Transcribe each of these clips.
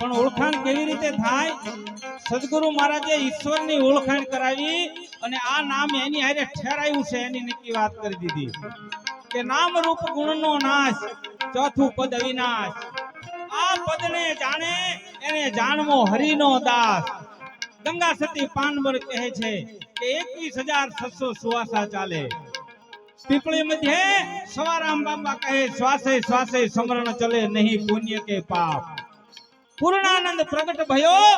પણ ઓળખાણ કેવી રીતે થાય? સદગુરુ મહારાજે ઈશ્વરની ઓળખાણ કરાવી અને આ નામ એની હારે ઠેરાયું છે એની નક્કી વાત કરી દીધી કે નામ રૂપ ગુણનો નાશ, ચોથું પદ અવિનાશ. આ પદને જાણે એને જાણવો હરિનો દાસ. ગંગા સતી પાનવર કહે છે કે 21,600 સુવાસા ચાલે. પીપળી મધ્યે સવારામ બાપા કહે શ્વાસે શ્વાસે સમરણ ચલે નહીં પુણ્ય કે પાપ. પૂર્ણાનંદ પ્રગટ ભયો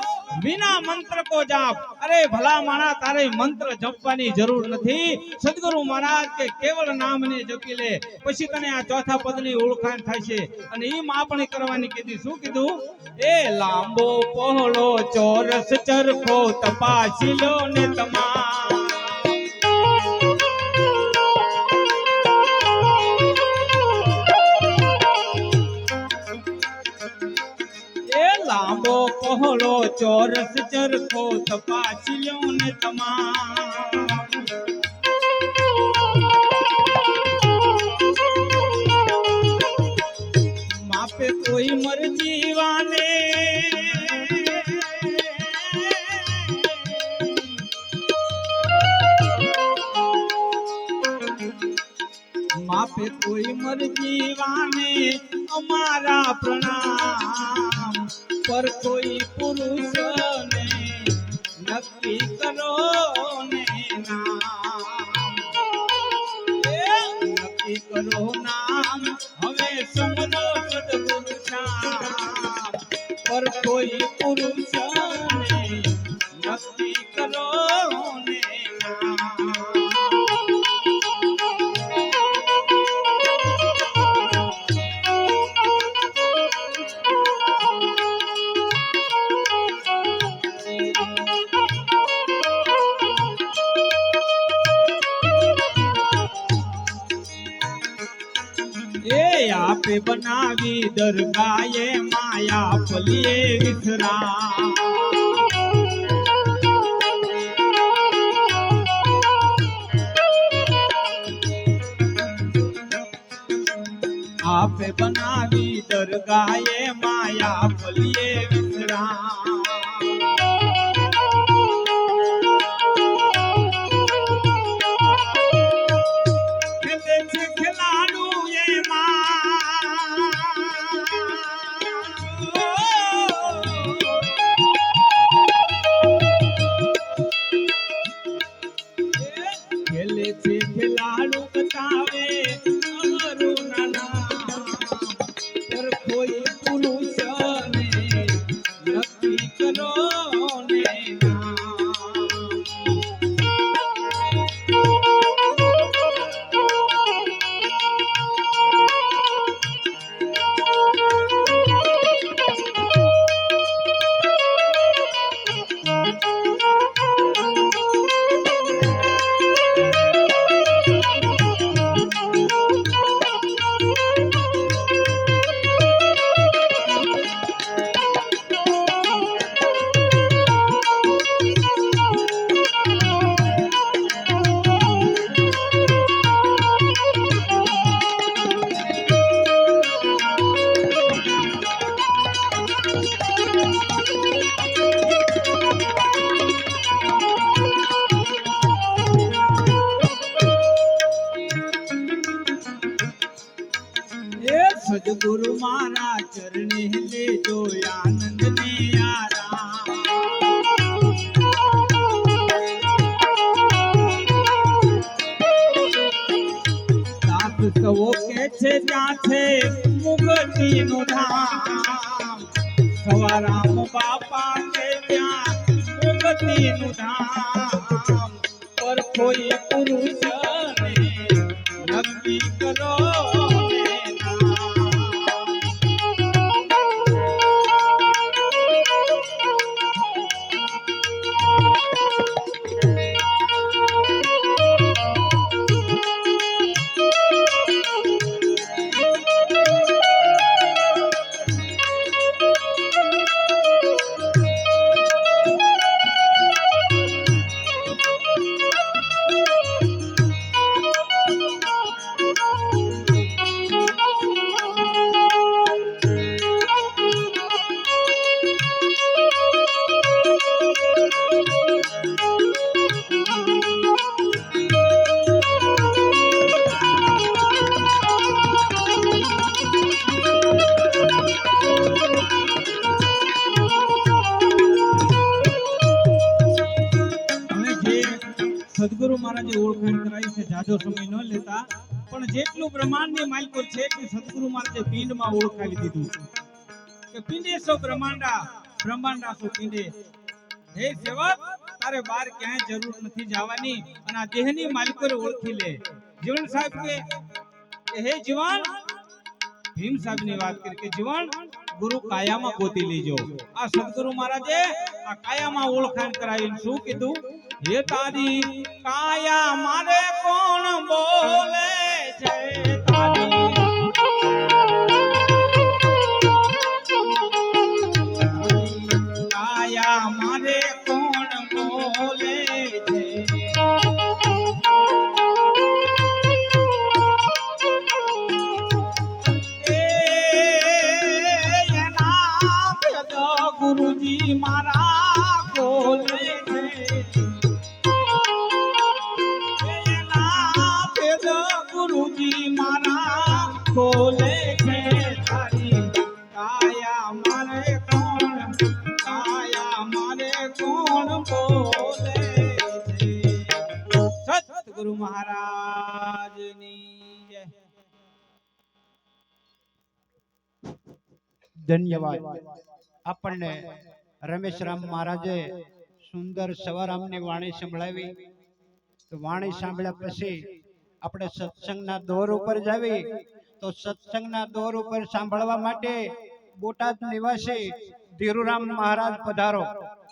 વિના મંત્ર કો જાપ. અરે ભલા માણા તારે મંત્ર જપવાની જરૂર નથી. સદગુરુ મહારાજ કે કેવળ નામને જપી લે પછી તને આ ચોથા પદની ઓળખાણ થાય છે. અને ઈ માપણી કરવાની કીધી. શું કીધું? એ લાંબો પહોળો ચોરસ ચરખો તપાસી લો ને તમા. લાંબો પહોળો ચોરસ ચરખો તપાસી લ્યો ને તમામ. માપે કોઈ મરજી વાને માપે કોઈ મરજી વાને અમારા પ્રણામ. પર કોઈ પુરુષ ને નક્કી કરો ને નામ. નક્કી કરો નામ હવે સમજો સદગુરુ નામ. પર કોઈ પુરુષ ને નક્કી કરો ને નામ. આપે બનાવી દરગાહે માયા પલીએ વિસરા. આપે બનાવી દરગાહે માયા પલીએ વિસરા. ખેલાડુ બતાવે અમરું નામ. પર કોઈ પુરુષ ને નક્કી કરો ને નામ. સદગુરુ મારા ચરણે લેજો આનંદ ને આરામ. સાત સવો કે છે ત્યાં છે મુક્તિ નું ધામ. સવારામ બાપા કે ત્યાં મુક્તિ નું ધામ. પર કોઈ પુરુષ ને નક્કી કરો. સદગુરુ મહારાજે ઓળખાણ કરાવી છે, જાજો સમય ન લેતા, પણ જેટલું બ્રહ્માંડની માલિકો છે એટલી સદગુરુ મહારાજે પિંડમાં ઓળખાવી દીધું કે પિંડે સો બ્રહ્માંડા, બ્રહ્માંડા સો પિંડે. હે સેવક, તારે બહાર ક્યાંય જરૂર નથી જવાની, અને આ દેહની માલિકોને ઓળખી લે. જીવન સાહેબ કે હે જીવન, ભીમ સાહેબ ની વાત કરી કે જીવન ગુરુ કાયામાં ગોતી લેજો. આ સદગુરુ મહારાજે આ કાયામાં ઓળખાણ કરાવીને શું કીધું? હે તારી કાયા મારે કોણ બોલે છે, તારી કાયા મારે કોણ બોલે છે. ગુરુજી મારા બોલે છે, ગુરુજી મારા બોલે છે. તારી કાયા મારે કોણ, કાયા મારે કોણ બોલે છે. સતગુરુ મહારાજની જય. ધન્યવાદ. આપણને રમેશરામ મહારાજે સુંદર સવારામની વાણી સંભળાવી. તો વાણી સાંભળ્યા પછી આપણે સત્સંગના દોર ઉપર જાવી. તો સત્સંગના દોર ઉપર સાંભળવા માટે બોટાદ નિવાસી ધીરુરામ મહારાજ પધારો.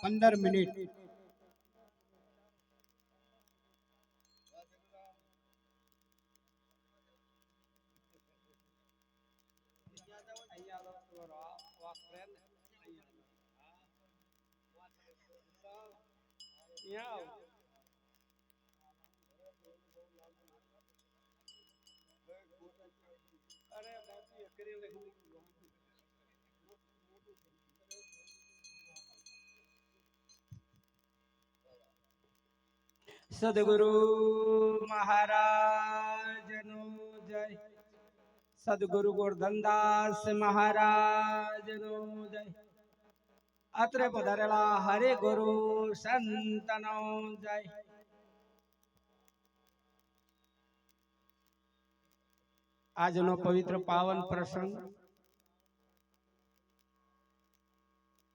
15 મિનિટ. સદગુરુ મહારાજનો જય. સદગુરુ ગોરધનદાસ મહારાજનો જય. અત્રે પધારેલા હરે ગુરુ સંતનો જય. આજનો પવિત્ર પાવન પ્રસંગ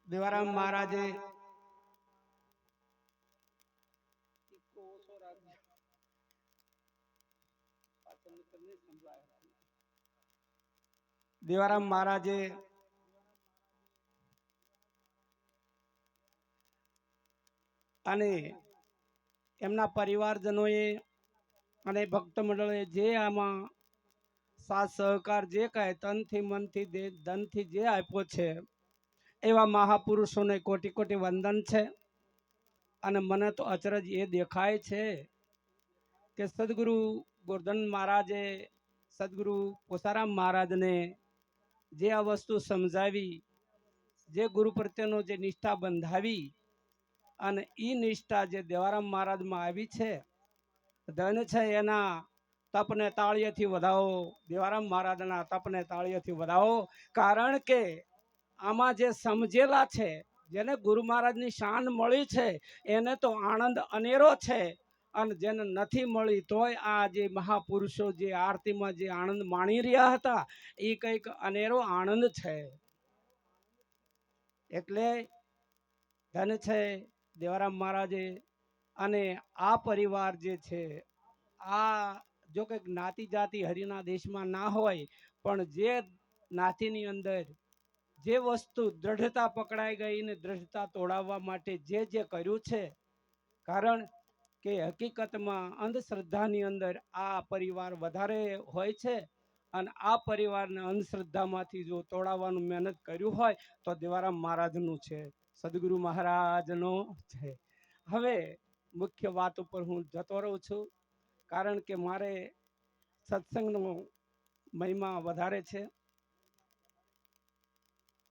દેવારામ મહારાજે દેવારામ મહારાજે અને એમના પરિવારજનોએ અને ભક્ત મંડળોએ જે આમાં સાથ સહકાર જે કાંઈ તનથી મનથી ધનથી જે આપ્યો છે એવા મહાપુરુષોને કોટી કોટી વંદન છે. અને મને તો અચરજ એ દેખાય છે કે સદગુરુ ગોરધન મહારાજે સદગુરુ પોસારામ મહારાજને જે આ વસ્તુ સમજાવી, જે ગુરુ પ્રત્યેનો જે નિષ્ઠા બંધાવી, અને એ નિષ્ઠા જે દેવારામ મહારાજમાં આવી છે, ધન છે એના તપને તાળીએથી વધાવો. દેવારામ મહારાજના તપને તાળીએથી વધાવો. કારણ કે આમાં જે સમજેલા છે, જેને ગુરુ મહારાજની શાન મળી છે, એને તો આનંદ અનેરો છે. અને જેને નથી મળી તોય આ જે મહાપુરુષો જે આરતીમાં જે આનંદ માણી રહ્યા હતા એ કંઈક અનેરો આનંદ છે. એટલે ધન છે દેવારામ મહારાજે. અને આ પરિવાર જે છે, આ જો કે જ્ઞાતિ જાતિ હરિના દેશમાં ના હોય, પણ જે જ્ઞાતિની અંદર જે વસ્તુ દ્રઢતા પકડાઈ ગઈ ને દ્રઢતા તોડાવવા માટે જે જે કર્યું છે, કારણ કે હકીકતમાં અંધશ્રદ્ધાની અંદર આ પરિવાર વધારે હોય છે. અને આ પરિવારને અંધશ્રદ્ધામાંથી જો તોડાવવાનું મહેનત કર્યું હોય તો દેવારામ મહારાજનું છે, સદગુરુ મહારાજનો છે. હવે મુખ્ય વાત ઉપર હું જતો રહું છું, કારણ કે મારે સત્સંગનો મહિમા વધારે છે.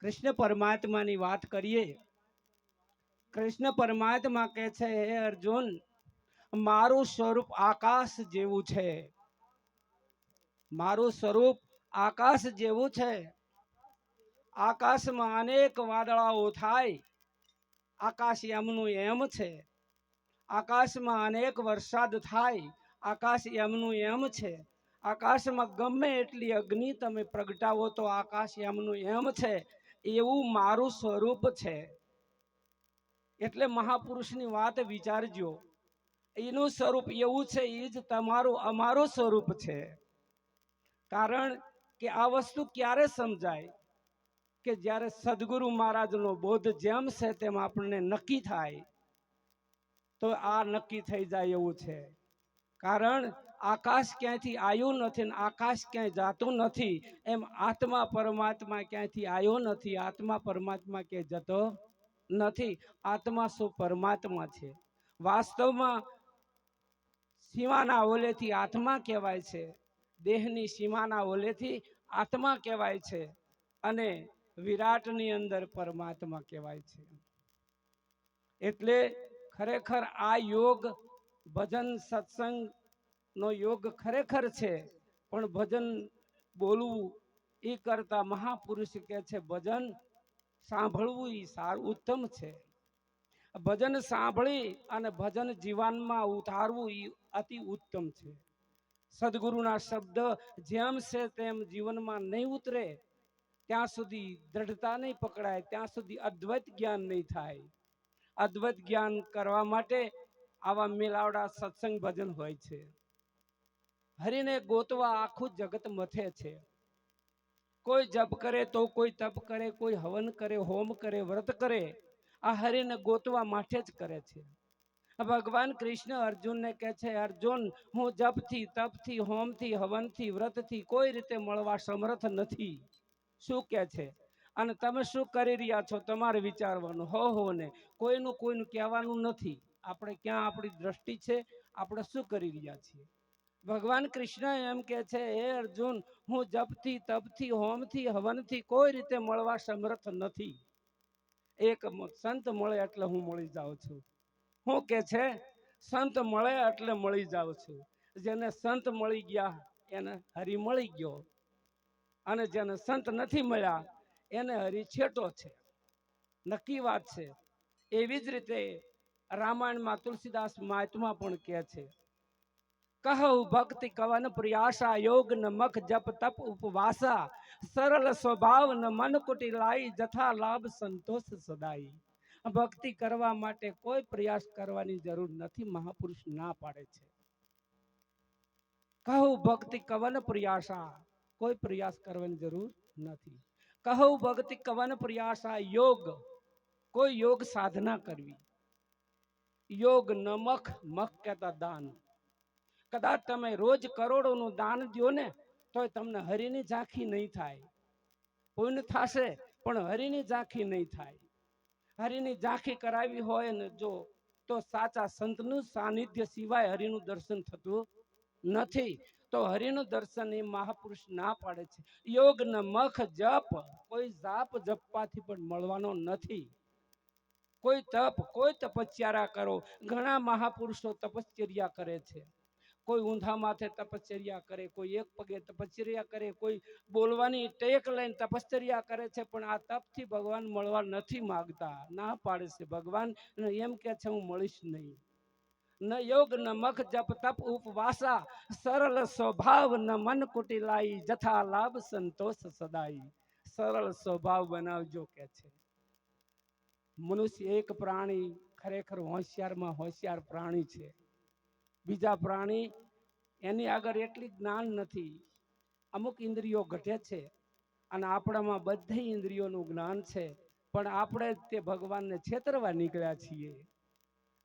કૃષ્ણ પરમાત્માની વાત કરીએ. કૃષ્ણ પરમાત્મા કહે છે, હે અર્જુન, મારું સ્વરૂપ આકાશ જેવું છે. મારું સ્વરૂપ આકાશ જેવું છે. આકાશમાં અનેક વાદળાઓ થાય, આકાશ એમનું એમ છે. આકાશમાં અનેક વરસાદ થાય, આકાશ એમનું એમ છે. આકાશમાં ગમે એટલી અગ્નિ તમે પ્રગટાવો તો આકાશ એમનું એમ છે. એવું મારું સ્વરૂપ છે. એટલે મહાપુરુષની વાત વિચારજો. એનું સ્વરૂપ એવું છે, એ જ તમારું અમારું સ્વરૂપ છે. કારણ કે આ વસ્તુ ક્યારે સમજાય કે જ્યારે સદગુરુ મહારાજનો બોધ જેમ છે તેમ આપણને નક્કી થાય, તો આ નક્કી થઈ જાય એવું છે. કારણ આકાશ ક્યાંયથી આવ્યું નથી ને આકાશ ક્યાંય જાતું નથી, એમ આત્મા પરમાત્મા ક્યાંયથી આવ્યો નથી, આત્મા પરમાત્મા ક્યાંય જતો નથી. આત્મા શું પરમાત્મા છે. વાસ્તવમાં સીમાના ઓલેથી આત્મા કહેવાય છે, દેહની સીમાના ઓલેથી આત્મા કહેવાય છે, અને વિરાટની અંદર પરમાત્મા કહેવાય છે. એટલે ખરેખર આ યોગ ભજન સત્સંગ નો યોગ ખરેખર છે. પણ ભજન બોલવું એ કરતા મહાપુરુષ કે છે ભજન સાંભળવું એ સારું ઉત્તમ છે. ભજન સાંભળી અને ભજન જીવનમાં ઉતારવું એ અતિ ઉત્તમ છે. સદગુરુના શબ્દ જેમ છે તેમ જીવનમાં નહીં ઉતરે ત્યાં સુધી દ્રઢતા નહીં પકડાય, ત્યાં સુધી અદ્વૈત જ્ઞાન નહીં થાય. અદ્વૈત જ્ઞાન કરવા માટે આવા મેલાવડા સત્સંગ ભજન હોય છે. હરિને ગોતવા આખું જગત મથે છે. કોઈ જપ કરે તો કોઈ તપ કરે, કોઈ હવન કરે, હોમ કરે, વ્રત કરે, આ હરિને ગોતવા માટે જ કરે છે. ભગવાન કૃષ્ણ અર્જુનને કહે છે, અર્જુન હું જપથી તપથી હોમથી હવનથી વ્રતથી કોઈ રીતે મળવા સમર્થ નથી. શું કહે છે? અને તમે શું કરી રહ્યા છો તમારે વિચારવાનું. હો ને કોઈનું કહેવાનું નથી. આપણે ક્યાં આપણી દ્રષ્ટિ છે, આપણે શું કરી રહ્યા છીએ. ભગવાન કૃષ્ણ એમ કે છે, હે અર્જુન હું જપથી તપથી હોમથી હવનથી કોઈ રીતે મળવા સમર્થ નથી. એક સંત મળે એટલે હું મળી જાઉં છું. હું કે છે, સંત મળે એટલે મળી જાઉં છું. જેને સંત મળી ગયા એને હરિ મળી ગયો, અને જેને સંત નથી મળ્યા એને હરિ છેટો છે. નક્કી વાત છે. એવી જ રીતે રામાયણમાં તુલસીદાસ મહાત્મા પણ કહે છે, કહુ ભક્તિ કવન પ્રયાસા યોગ ન મખ જપ તપ ઉપવાસા સરળ સ્વભાવ ન મન કુટી લાઈ જથા લાભ સંતોષ સદાઈ. ભક્તિ કરવા માટે કોઈ પ્રયાસ કરવાની જરૂર નથી, મહાપુરુષ ના પાડે છે. કહુ ભક્તિ કવન પ્રયાસા, કોઈ પ્રયાસ કરવાની જરૂર નથી. કહુ ભક્તિ કવન પ્રયાસા યોગ, કોઈ યોગ સાધના કરવી. યોગ નમખ, મખ કહેતા દાન. કદાચ તમે રોજ કરોડોનું દાન દો ને તોય તમને હરિની ઝાંખી નહીં થાય. પુણ્ય થશે પણ હરિની ઝાંખી નહીં થાય. હરિની ઝાંખી કરાવી હોય ને જો તો સાચા સંતનું સાનિધ્ય સિવાય હરિનું દર્શન થતું નથી. તો હરિનું દર્શન એ મહાપુરુષ ના પાડે છે. યોગ ન મખ જપ, કોઈ જાપ જપવાથી પણ મળવાનો નથી. કોઈ તપ, કોઈ તપસ્યા કરો. ઘણા મહાપુરુષો તપશ્ચર્યા કરે છે. કોઈ ઊંધા માથે તપશ્ચર્યા કરે, કોઈ એક પગે તપશ્ચર્યા કરે, કોઈ બોલવાની ટેક લઈને તપશ્ચર્યા કરે છે. પણ આ તપથી ભગવાન મળવા નથી માંગતા, ના પાડે છે. ભગવાન એમ કે છે હું મળીશ નહીં. ન યોગ ન મખ જપ તપ ઉપવાસા સરળ સ્વભાવ ન મન કુટી લાઈ જથા લાભ સંતોષ સદાઈ. સરળ સ્વભાવ બનાવજો કે છે. મનુષ્ય એક પ્રાણી ખરેખર હોશિયારમાં હોશિયાર પ્રાણી છે. બીજા પ્રાણી એની આગળ એટલી જ્ઞાન નથી. અમુક ઇન્દ્રિયો ઘટે છે અને આપણામાં બધી ઇન્દ્રિયોનું જ્ઞાન છે, પણ આપણે તે ભગવાનને છેતરવા નીકળ્યા છીએ.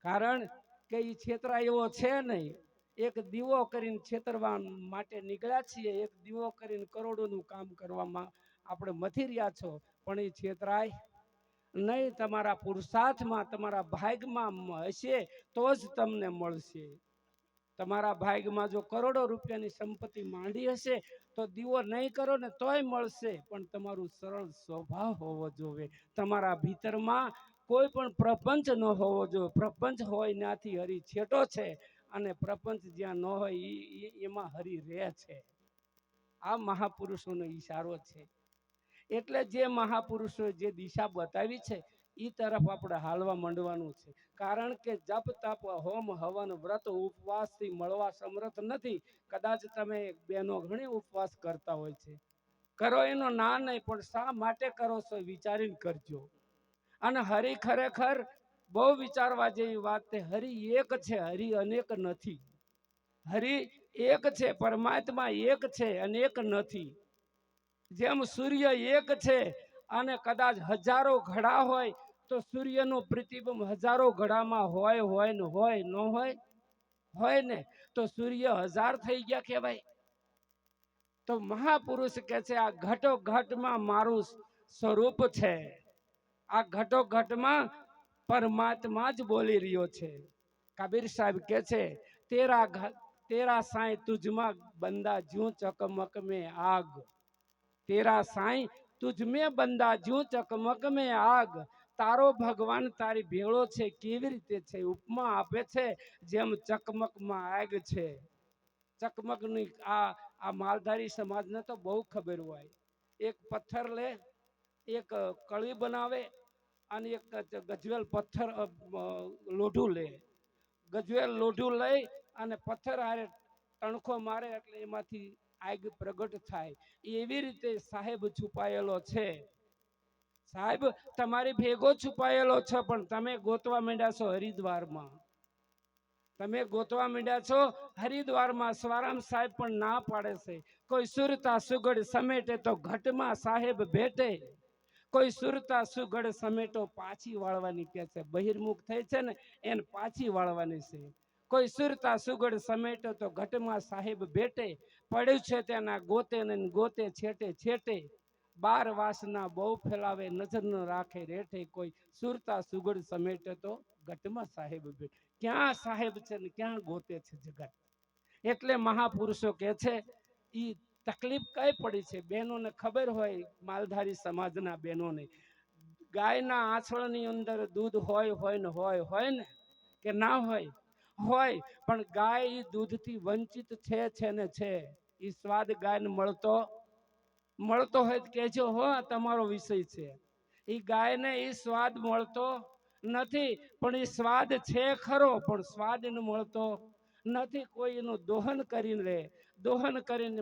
કારણ કે એ છેતરા એવો છે નહીં. એક દીવો કરીને છેતરવા માટે નીકળ્યા છીએ. એક દીવો કરીને કરોડોનું કામ કરવામાં આપણે મથી રહ્યા છો, પણ એ છેતરાય નહીં. તમારા પુરુષાર્થમાં, તમારા ભાગ્યમાં હશે તો જ તમને મળશે. તમારા ભાગ્યમાં જો કરોડો રૂપિયાની સંપત્તિ માંડી હશે તો દીવો નહીં કરો ને તોય મળશે. પણ તમારું સરળ સ્વભાવ હોવો જોઈએ. તમારા ભીતરમાં કોઈ પણ પ્રપંચ ન હોવો જોઈએ. પ્રપંચ હોય ત્યાંથી હરિ છેટો છે, અને પ્રપંચ જ્યાં ન હોય એમાં હરિ રહે છે. આ મહાપુરુષોનો ઈશારો છે. એટલે જે મહાપુરુષોએ જે દિશા બતાવી છે ઈ તરફ આપણે હાલવા માંડવાનું છે. કારણ કે જપ તપ હોમ હવન વ્રત ઉપવાસથી મળવા સમર્થ નથી. કદાચ તમે બહેનો ઘણી ઉપવાસ કરતા હોય છે, કરો એનો ના નહીં, પણ શા માટે કરો છો વિચારીને કરજો. અને હરિ ખરેખર બહુ વિચારવા જેવી વાત છે. હરિ એક છે, હરિ અનેક નથી. હરિ એક છે, પરમાત્મા એક છે, અનેક નથી. જેમ સૂર્ય એક છે અને કદાચ હજારો ઘડા હોય તો સૂર્યનું પ્રતિબિંબ હજારો ઘડામાં હોય ને હોય ન હોય ને તો સૂર્ય હજાર થઈ ગયા કહેવાય. તો મહાપુરુષ કે છે આ ઘટો ઘટમાં મારું સ્વરૂપ છે, આ ઘટો ઘટમાં પરમાત્મા જ બોલી રહ્યો છે. કબીર સાહેબ કે છે તેરા સાંઈ તુજમાં બંદા જ્યું ચકમક મેં આગ, તેરા સાંઈ તુજ મેં બંદા જ્યું ચકમક મેં આગ. તારો ભગવાન તારી ભેળો છે કેવી રીતે છે? ઉપમા આપે છે જેમ ચકમકમાં આગ છે. ચકમકની આ માલધારી સમાજને તો બહુ ખબર હોય. એક પથ્થર લે, એક કળી બનાવે અને એક ગજવેલ પથ્થર લોઢું લે. ગજવેલ લોઢું લઈ અને પથ્થર હારે તણખો મારે એટલે એમાંથી આગ પ્રગટ થાય. એવી રીતે સાહેબ છુપાયેલો છે. સાહેબ તમારી ભેગો છુપાયેલો છે, પણ તમે ગોતવા માંડ્યા છો હરિદ્વારમાં. તમે ગોતવા માંડ્યા છો હરિદ્વારમાં. સ્વારામ સાહેબ પણ ના પાડે છે. કોઈ સુરતા સુગડ સમેટે તો ઘટમાં સાહેબ ભેટે, કોઈ સુરતા સુગડ સમેટો પાછી વાળવાની કે છે. બહિર્મુખ થઈ છે ને એને પાછી વાળવાની છે. કોઈ સુરતા સુગડ સમેટો તો ઘટમાં સાહેબ ભેટે, પડ્યું છે તેના ગોતે ને ગોતે છેટે છેટે. બાર વાસના બહુ ફેલાવે નજર ન રાખે રેઠે, કોઈ સુરતા સુગડ સમેટે તો ઘટમાં સાહેબ ભેટે. ક્યાં સાહેબ છે ને ક્યાં ગોતે છે જગત. એટલે મહાપુરુષો કે છે ઈ તકલીફ કઈ પડી છે. બહેનોને ખબર હોય, માલધારી સમાજના બહેનોને, ગાયના આંચળની અંદર દૂધ હોય ને કે ના હોય, પણ ગાય ઈ દૂધથી વંચિત છે ને છે. ઈ સ્વાદ ગાયને મળતો હોય તો કહેજો હો, તમારો વિષય છે. ઈ ગાયને ઈ સ્વાદ મળતો નથી, પણ ઈ સ્વાદ છે ખરો, પણ સ્વાદ એને મળતો નથી. કોઈ એનું દોહન કરીને લે, દોહન કરીને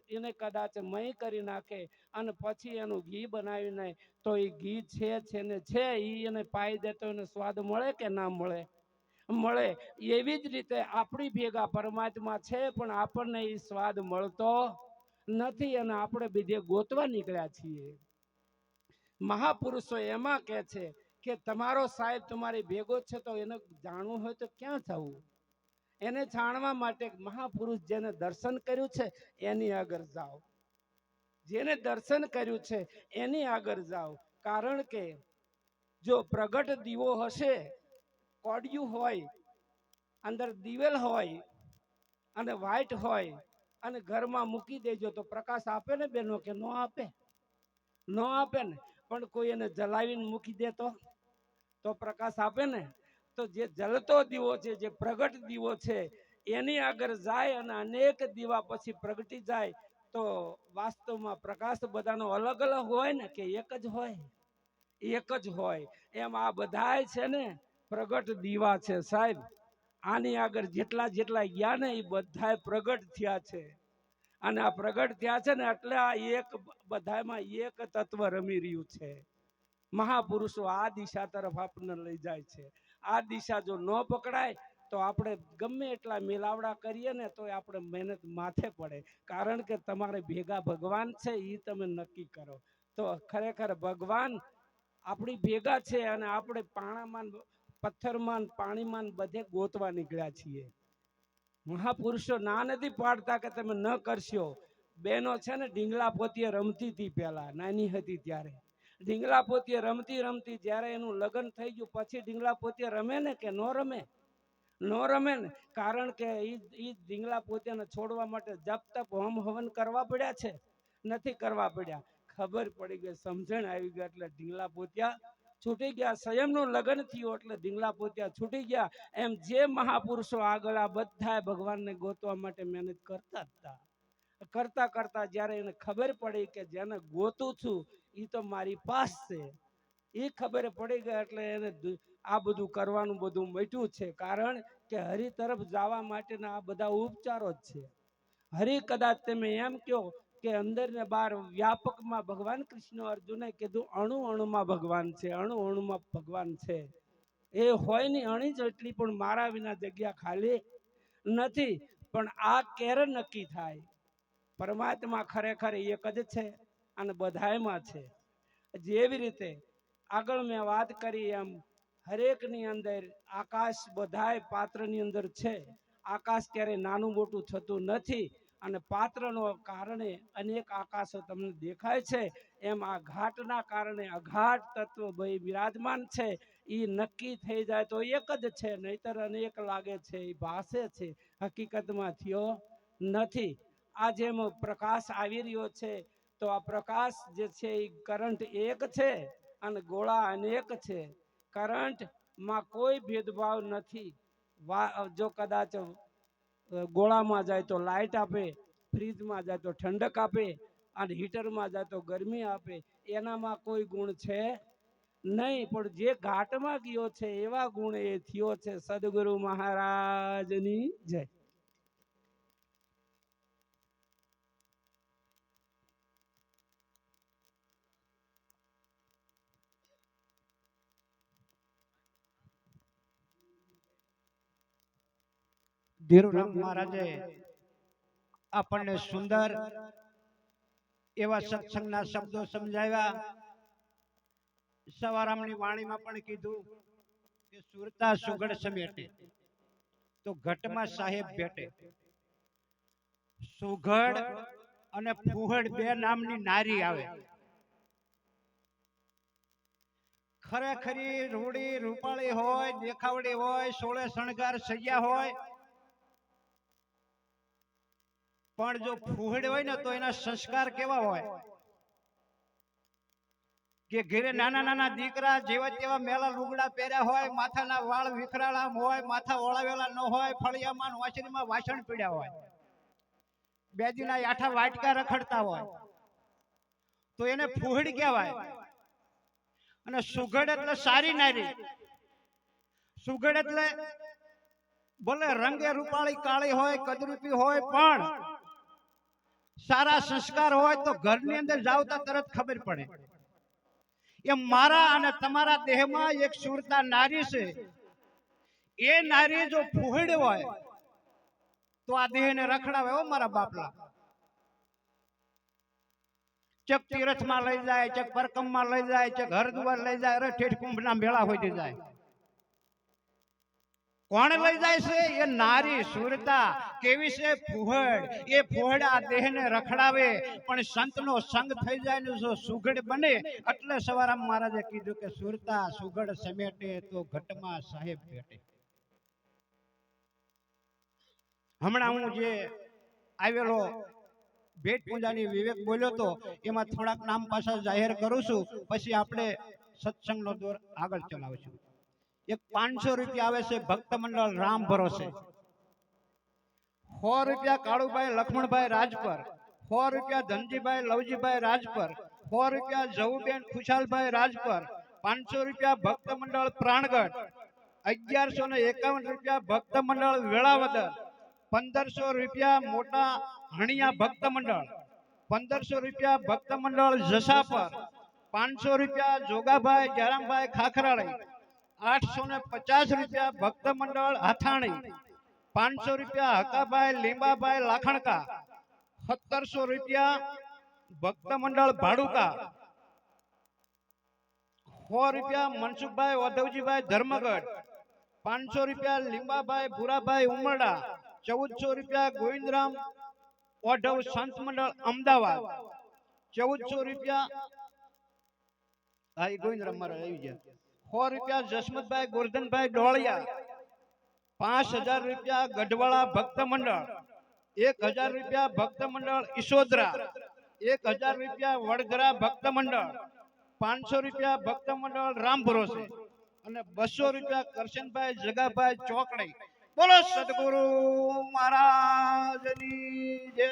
એને કદાચ મય કરી નાખે અને પછી એનું ઘી બનાવીને તો એ ઘી છે ને છે ઈ એને પાઈ દે તો એને સ્વાદ મળે કે ના મળે? મળે. એવી જ રીતે આપણી ભેગા પરમાત્મા છે, પણ આપણને એ સ્વાદ મળતો નથી અને આપણે બીજે ગોતવા નીકળ્યા છીએ. મહાપુરુષો એમાં કે છે કે તમારો સાહેબ તમારી ભેગો છે તો એને જાણવું હોય તો ક્યાં જવું? એને જાણવા માટે મહાપુરુષ જેને દર્શન કર્યું છે એની આગળ જાઓ. જેને દર્શન કર્યું છે એની આગળ જાઓ. કારણ કે જો પ્રગટ દીવો હશે, કોડિયું હોય, અંદર દિવેલ હોય અને વ્હાઈટ હોય અને ઘરમાં મૂકી દેજો તો પ્રકાશ આપે ને બેનો કે ન આપે? ન આપે ને. પણ કોઈ એને જલાવીને મૂકી દે તો પ્રકાશ આપે ને. તો જે જલતો દીવો છે, જે પ્રગટ દીવો છે, એની આગળ જાય અને અનેક દીવા પછી પ્રગટી જાય તો વાસ્તવમાં પ્રકાશ બધાનો અલગ અલગ હોય ને કે એક જ હોય? એક જ હોય. એમ આ બધાય છે ને પ્રગટ દીવા છે સાહેબ. આની આગળ જેટલા ગયા ને એ બધા પ્રગટ થયા છે. અને આ પ્રગટ થયા છે ને એટલે આ એક બધામાં એક તત્વ રમી રહ્યું છે. મહાપુરુષો આ દિશા તરફ આપણને લઈ જાય છે. આ દિશા જો ન પકડાય તો આપણે ગમે એટલા મેલાવડા કરીએ ને તો આપણે મહેનત માથે પડે. કારણ કે તમારે ભેગા ભગવાન છે એ તમે નક્કી કરો. તો ખરેખર ભગવાન આપણી ભેગા છે અને આપણે પાણામાં, પથ્થરમાં, પાણીમાં બધે ગોતવા નીકળ્યા છીએ. મહાપુરુષો ના નથી પાડતા કે તમે ન કરશો. બેનો છે ને ઢીંગલા પોતીએ રમતી હતી, પેલા નાની હતી ત્યારે ઢીંગલા પોતીએ રમતી જ્યારે એનું લગ્ન થઈ ગયું પછી ઢીંગલા પોતીએ રમે ને કે ન રમે? ન રમે ને. કારણ કે ઈ ઢીંગલા પોતીને છોડવા માટે જપ તપ હોમ હવન કરવા પડ્યા છે? નથી કરવા પડ્યા. ખબર પડી ગઈ, સમજણ આવી ગઈ એટલે ઢીંગલા પોતિયા છૂટી ગયા. સંયમનું લગ્ન થયું એટલે ઢીંગલા પોતિયા છૂટી ગયા. એમ જે મહાપુરુષો આગળ આ બધા ભગવાનને ગોતવા માટે મહેનત કરતા જ્યારે એને ખબર પડી કે જેને ગોતું છું એ તો મારી પાસ છે, એ ખબર પડી ગઈ એટલે એને આ બધું કરવાનું બધું મટ્યું છે. કારણ કે હરિ તરફ જવા માટેના આ બધા ઉપચારો જ છે. હરિ કદાચ તમે એમ કહો કે અંદર ને બહાર વ્યાપકમાં ભગવાન કૃષ્ણ અર્જુને કીધું અણુ અણુમાં ભગવાન છે, અણુ અણુમાં ભગવાન છે. એ હોય ની અણી જ એટલી પણ મારા વિના જગ્યા ખાલી નથી. પણ આ ક્યારે નક્કી થાય? પરમાત્મા ખરેખર એક જ છે અને બધાયમાં છે. જેવી રીતે આગળ મેં વાત કરી એમ હરેકની અંદર આકાશ બધાય પાત્રની અંદર છે. આકાશ ક્યારેય નાનું મોટું થતું નથી અને પાત્રનો કારણે અનેક આકાશો તમને દેખાય છે. એમ આ ઘાટના કારણે અઘાટ તત્વ ભાઈ બિરાજમાન છે. એ નક્કી થઈ જાય તો એક જ છે, નહીતર અનેક લાગે છે, એ ભાષે છે, હકીકતમાં થયો નથી. આ જેમ પ્રકાશ આવી રહ્યો છે તો આ પ્રકાશ જે છે એ કરંટ એક છે અને ગોળા અનેક છે. કરંટમાં કોઈ ભેદભાવ નથી. જો કદાચ ગોળામાં જાય તો લાઇટ આપે, ફ્રીજમાં જાય તો ઠંડક આપે અને હીટરમાં જાય તો ગરમી આપે. એનામાં કોઈ ગુણ છે નહીં. પણ જે ઘાટમાં ગયો છે એવા ગુણ એ થયો છે. સદગુરુ મહારાજની જય. ધીરુરામ મહારાજે આપણને સુંદર એવા સત્સંગના શબ્દો સમજાવ્યા. સવારામની વાણીમાં પણ કીધું કે સુરતા સુગડ સમેટે તો ઘટમાં સાહેબ ભેટે. સુઘડ અને ફુહડ બે નામની નારી આવે. ખરેખરી રૂડી રૂપાળી હોય, દેખાવડી હોય, સોળે શણગાર સૈયા હોય, પણ જો ફુહડ હોય ને તો એના સંસ્કાર કેવા હોય કે ઘરે નાના નાના દીકરા જેવા તેવા મેલા લુગડા પહેર્યા હોય, માથાના વાળ વિખરાળા હોય, માથા ઓળાવેલા ન હોય, ફળિયામાં વાસણીમાં વાસણ પીડ્યા હોય, બેદીના આઠા વાટકા રખડતા હોય, તો એને ફુહડ કહેવાય. અને સુઘડ એટલે સારી નારી. સુઘડ એટલે ભલે રંગે રૂપાળી કાળી હોય, કદરૂપી હોય, પણ સારા સંસ્કાર હોય તો ઘરની અંદર જાવતા તરત ખબર પડે. એમ મારા અને તમારા દેહમાં એક સુરતા નારી છે. એ નારી જો ફુહડ હોય તો આ દેહને રખડાવે. હો મારા બાપલા, ચક તીરથમાં લઈ જાય, ચક પરકમમાં લઈ જાય, ચક હરદ્વાર લઈ જાય, અરે ઠેઠ કુંભના મેળા હોય જાય. કોણ લઈ જાય છે? એ નારી સુરતા. કેવી છે? ફુહડ. એ ફુહડ આ દેહને રખડાવે પણ સંતનો સંગ થઈ જાય ને જો સુઘડ બને. એટલે સવારામ મહારાજે કીધું કે સુરતા સુઘડ સમેટે તો ઘટમાં સાહેબ ભેટે. હમણાં હું જે આવેલો ભેટ પૂજાની વિવેક બોલ્યો તો એમાં થોડાક નામ પાછા જાહેર કરું છું, પછી આપણે સત્સંગનો દોર આગળ ચલાવશું. એક 500 રૂપિયા આવે છે ભક્ત મંડળ રામ ભરોસે. 100 રૂપિયા કાળુભાઈ લક્ષ્મણભાઈ રાજપર, 100 રૂપિયા ધનજીભાઈ લવજીભાઈ રાજપર, 100 રૂપિયા જવુબેન ખુશાલભાઈ રાજપર, 500 રૂપિયા ભક્ત મંડળ પ્રાણગઢ, 1151 રૂપિયા ભક્ત મંડળ વેળાવદર, 1500 રૂપિયા મોટા હણિયા ભક્ત મંડળ, 1500 રૂપિયા ભક્ત મંડળ જસાપર, 500 રૂપિયા જોગાભાઈ જયરામભાઈ ખાખરાળી, 850 રૂપિયા ભક્ત મંડળ હાથાણી, 500 રૂપિયા હકાભાઈ લીંબાભાઈ લાખણકા, 1700 રૂપિયા ભક્ત મંડળ ભાડુકા, 100 રૂપિયા મનસુખભાઈ ઓધવજીભાઈ ધર્મગઢ, 500 રૂપિયા લીંબાભાઈ ભૂરાભાઈ ઉમરડા, 1400 રૂપિયા ગોવિંદરામ ઓઢવ સંત મંડળ અમદાવાદ, 1400 રૂપિયા ગોવિંદરામ મારા આવી ગયા, 100 રૂપિયા જસમતભાઈ ગોરધનભાઈ ડોળિયા, 5000 રૂપિયા ગઢવાળા ભક્ત મંડળ, 1000 રૂપિયા ભક્ત મંડળ ઈસોદરા, 1000 રૂપિયા વડગરા ભક્ત મંડળ, 500 રૂપિયા ભક્ત મંડળ રામ ભરોસે અને 200 રૂપિયા કરશનભાઈ જગાભાઈ ચોકડી. બોલો સદગુરુ